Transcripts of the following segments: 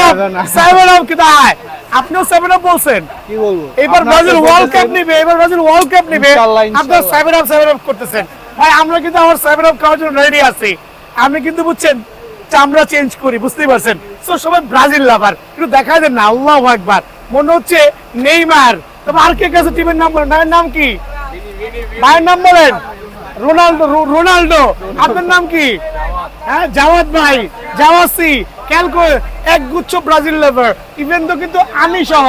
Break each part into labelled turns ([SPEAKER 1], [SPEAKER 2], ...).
[SPEAKER 1] Up 7 up কোথায় আপনিও 7 up বলছেন
[SPEAKER 2] কি বলবো
[SPEAKER 1] এবার ব্রাজিল ওয়ার্ল্ড কাপ নেবে
[SPEAKER 2] ইনশাআল্লাহ,
[SPEAKER 1] আপনারা
[SPEAKER 2] ইনশাআল্লাহ।
[SPEAKER 1] 7 আপ করতেছেন ভাই আমরা কিন্তু আমার 7 আপ খাওয়ার জন্য রেডি আছি আমি কিন্তু বুঝছেন চামড়া চেঞ্জ করি বুঝতেই পারছেন সো সবাই ব্রাজিল লাভার একটু দেখায় দেন না আল্লাহু আকবার মনে হচ্ছে নেইমার তবে আর কে কাছে টিমের নাম বলেন ভাইয়ের নাম কি ভাইয়ের নাম বলেন রোনাল্ডো আপনার নাম কি হ্যাঁ জাওয়াদ ভাই জাওয়াসি ক্যালকো এক গুচ্ছ ব্রাজিল লাভার ইভেন তো কিন্তু আমি সহ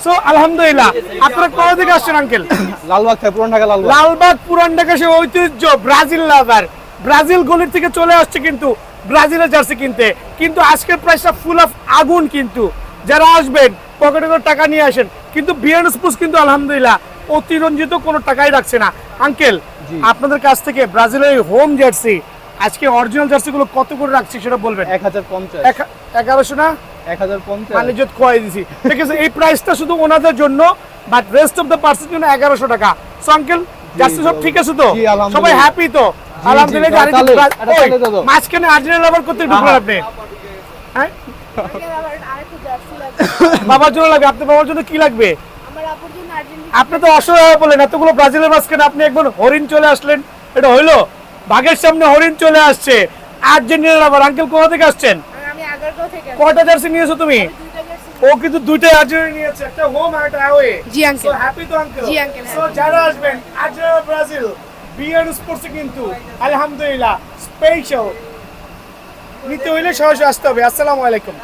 [SPEAKER 1] সো আলহামদুলিল্লাহ আপনারা কোথা থেকে আসছেন আঙ্কেল
[SPEAKER 2] লালবাগ থেকে পুরান ঢাকা লালবাগ
[SPEAKER 1] লালবাগ পুরান ঢাকা সে ঐতিহ্য ব্রাজিল লাভার ব্রাজিল গলির থেকে চলে আসছে কিন্তু ব্রাজিলের জার্সি কিনতে কিন্তু আজকের প্রাইসটা ফুল অফ আগুন কিন্তু যারা আসবেন পকেটে করে টাকা নিয়ে আসেন কিন্তু বিয়ার্ন স্পোর্টস কিন্তু আলহামদুলিল্লাহ অতিরঞ্জিত কোনো টাকাই রাখছে না আঙ্কেল আপনাদের কাছ থেকে ব্রাজিলের হোম জার্সি আজকে অরিজিনাল জার্সি গুলো কত করে রাখছি সেটা বলবেন
[SPEAKER 2] 1050
[SPEAKER 1] 1100 না
[SPEAKER 2] 1050
[SPEAKER 1] মানে যদি কয় দিছি ঠিক আছে এই প্রাইসটা শুধু ওনাদের জন্য but rest of the percent জন্য 1100 টাকা সো আঙ্কেল জার্সি সব ঠিক আছে তো
[SPEAKER 2] জি, আলহামদুলিল্লাহ।
[SPEAKER 1] সবাই হ্যাপি তো আলহামদুলিল্লাহ
[SPEAKER 2] জি, তাহলে, এটা দাও।
[SPEAKER 1] মাঝখানে আর্জেন্টিনা লাভার করতে ঢুকলেন আপনি হ্যাঁ বাবার জন্য লাগবে আপনার বাবার জন্য কি লাগবে আপনি তো অসহায় বলেন এতগুলো ব্রাজিলের মাঝখানে আপনি একবার হরিণ চলে আসলেন এটা হইলো বাঘের সামনে হরিণ চলে আসছে আর্জেন্টিনা লাভার আঙ্কেল কোথা থেকে আসছেন কয়টা জার্সি নিয়েছো তুমি ও কিন্তু দুইটা আর্জেন্টিনা নিয়েছে একটা হোম আর একটা অ্যাওয়ে
[SPEAKER 3] জি আঙ্কেল
[SPEAKER 1] সো হ্যাপি তো আঙ্কেল
[SPEAKER 3] জি, uncle,
[SPEAKER 1] সো যারা আসবেন আর্জেন্টিনা ব্রাজিল বিয়ার্ন স্পোর্টসে কিন্তু আলহামদুলিল্লাহ স্পেশাল নিতে হইলে সরাসরি আসতে হবে আসসালামু আলাইকুম